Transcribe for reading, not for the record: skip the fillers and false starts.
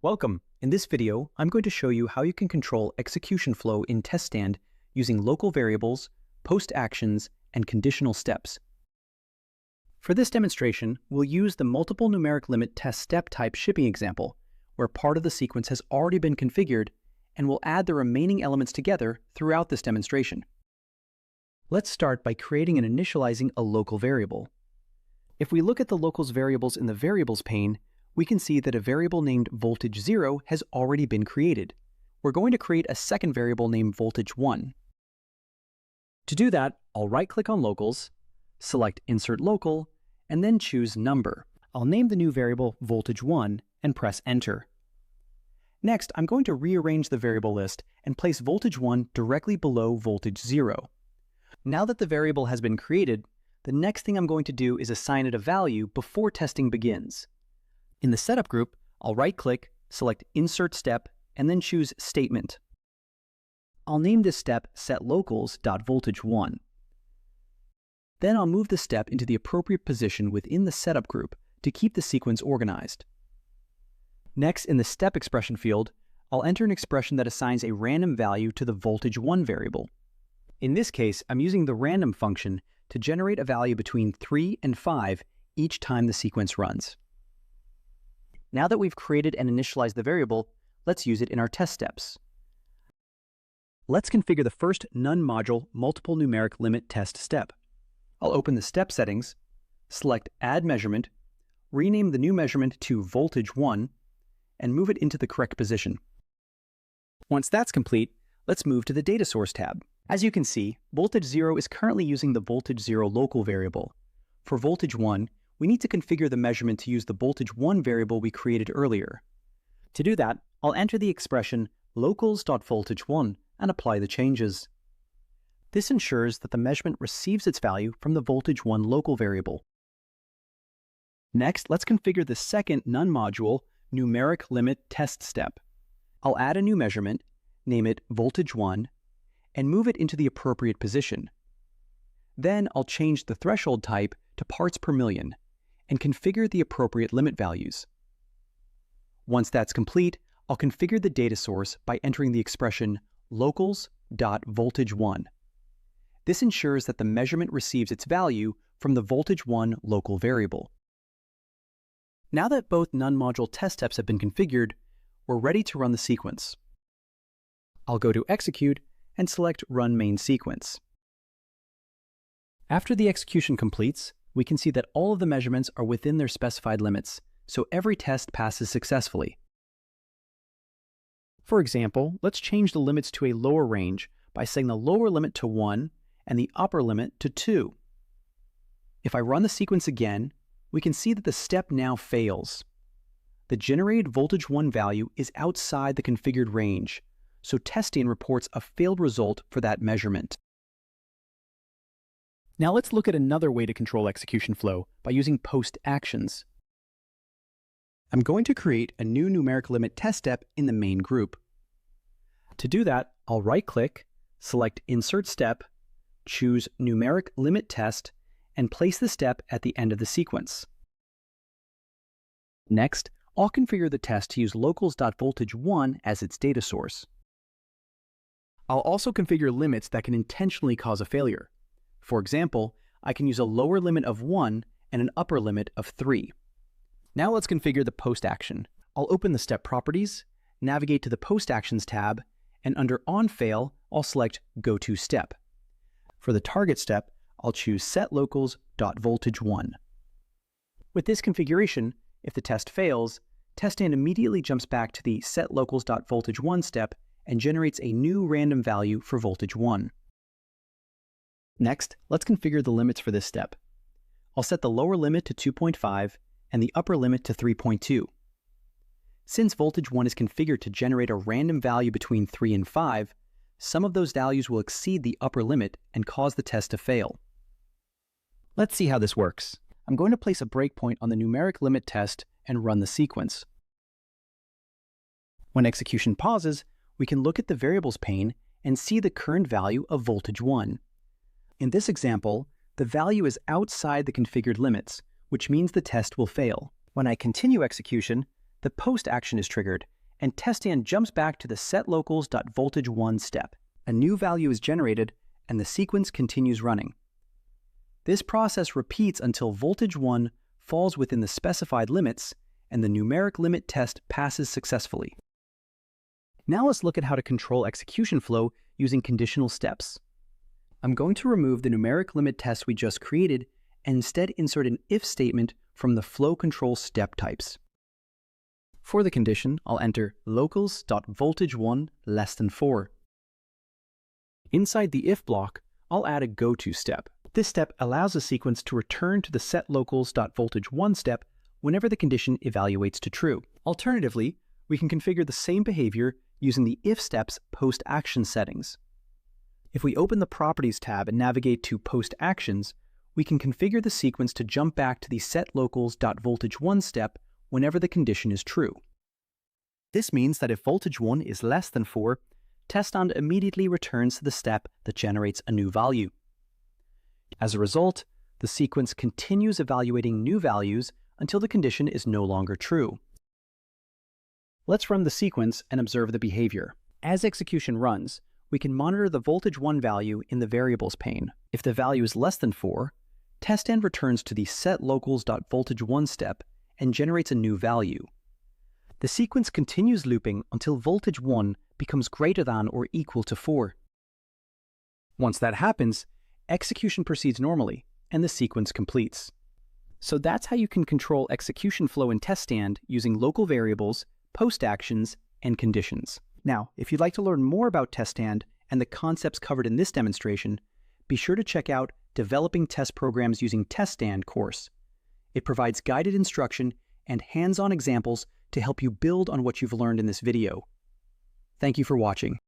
Welcome. In this video, I'm going to show you how you can control execution flow in TestStand using local variables, post actions, and conditional steps. For this demonstration, we'll use the multiple numeric limit test step type shipping example, where part of the sequence has already been configured, and we'll add the remaining elements together throughout this demonstration. Let's start by creating and initializing a local variable. If we look at the locals variables in the Variables pane, we can see that a variable named voltage0 has already been created. We're going to create a second variable named voltage1. To do that, I'll right-click on Locals, select Insert Local, and then choose Number. I'll name the new variable voltage1 and press Enter. Next, I'm going to rearrange the variable list and place voltage1 directly below voltage0. Now that the variable has been created, the next thing I'm going to do is assign it a value before testing begins. In the Setup group, I'll right-click, select Insert Step, and then choose Statement. I'll name this step setLocals.voltage1. Then I'll move the step into the appropriate position within the Setup group to keep the sequence organized. Next, in the Step expression field, I'll enter an expression that assigns a random value to the voltage1 variable. In this case, I'm using the random function to generate a value between 3 and 5 each time the sequence runs. Now that we've created and initialized the variable, let's use it in our test steps. Let's configure the first none-module multiple numeric limit test step. I'll open the step settings, select Add Measurement, rename the new measurement to voltage1, and move it into the correct position. Once that's complete, let's move to the Data Source tab. As you can see, voltage0 is currently using the voltage0 local variable. For voltage1, we need to configure the measurement to use the voltage1 variable we created earlier. To do that, I'll enter the expression locals.voltage1 and apply the changes. This ensures that the measurement receives its value from the voltage1 local variable. Next, let's configure the second none-module numeric limit test step. I'll add a new measurement, name it voltage1, and move it into the appropriate position. Then I'll change the threshold type to parts per million and configure the appropriate limit values. Once that's complete, I'll configure the data source by entering the expression locals.voltage1. This ensures that the measurement receives its value from the voltage1 local variable. Now that both none-module test steps have been configured, we're ready to run the sequence. I'll go to Execute and select Run Main Sequence. After the execution completes, we can see that all of the measurements are within their specified limits, so every test passes successfully. For example, let's change the limits to a lower range by setting the lower limit to 1 and the upper limit to 2. If I run the sequence again, we can see that the step now fails. The generated voltage1 value is outside the configured range, so TestStand reports a failed result for that measurement. Now let's look at another way to control execution flow by using post actions. I'm going to create a new numeric limit test step in the main group. To do that, I'll right-click, select Insert Step, choose Numeric Limit Test, and place the step at the end of the sequence. Next, I'll configure the test to use locals.voltage1 as its data source. I'll also configure limits that can intentionally cause a failure. For example, I can use a lower limit of 1 and an upper limit of 3. Now let's configure the post action. I'll open the step properties, navigate to the Post Actions tab, and under On Fail, I'll select Go To Step. For the target step, I'll choose setLocals.voltage1. With this configuration, if the test fails, TestStand immediately jumps back to the setLocals.voltage1 step and generates a new random value for voltage1. Next, let's configure the limits for this step. I'll set the lower limit to 2.5 and the upper limit to 3.2. Since voltage1 is configured to generate a random value between 3 and 5, some of those values will exceed the upper limit and cause the test to fail. Let's see how this works. I'm going to place a breakpoint on the numeric limit test and run the sequence. When execution pauses, we can look at the Variables pane and see the current value of voltage1. In this example, the value is outside the configured limits, which means the test will fail. When I continue execution, the post action is triggered, and TestStand jumps back to the setLocals.voltage1 step. A new value is generated, and the sequence continues running. This process repeats until voltage 1 falls within the specified limits, and the numeric limit test passes successfully. Now let's look at how to control execution flow using conditional steps. I'm going to remove the numeric limit test we just created and instead insert an if statement from the flow control step types. For the condition, I'll enter locals.voltage1 less than 4. Inside the if block, I'll add a goto step. This step allows the sequence to return to the setLocals.voltage1 step whenever the condition evaluates to true. Alternatively, we can configure the same behavior using the if step's post action settings. If we open the Properties tab and navigate to Post Actions, we can configure the sequence to jump back to the setLocals.voltage1 step whenever the condition is true. This means that if voltage 1 is less than 4, TestStand immediately returns to the step that generates a new value. As a result, the sequence continues evaluating new values until the condition is no longer true. Let's run the sequence and observe the behavior. As execution runs, we can monitor the voltage 1 value in the Variables pane. If the value is less than 4, TestStand returns to the setLocals.voltage1 step and generates a new value. The sequence continues looping until voltage 1 becomes greater than or equal to 4. Once that happens, execution proceeds normally, and the sequence completes. So that's how you can control execution flow in TestStand using local variables, post actions, and conditions. Now, if you'd like to learn more about TestStand and the concepts covered in this demonstration, be sure to check out Developing Test Programs Using TestStand course. It provides guided instruction and hands-on examples to help you build on what you've learned in this video. Thank you for watching.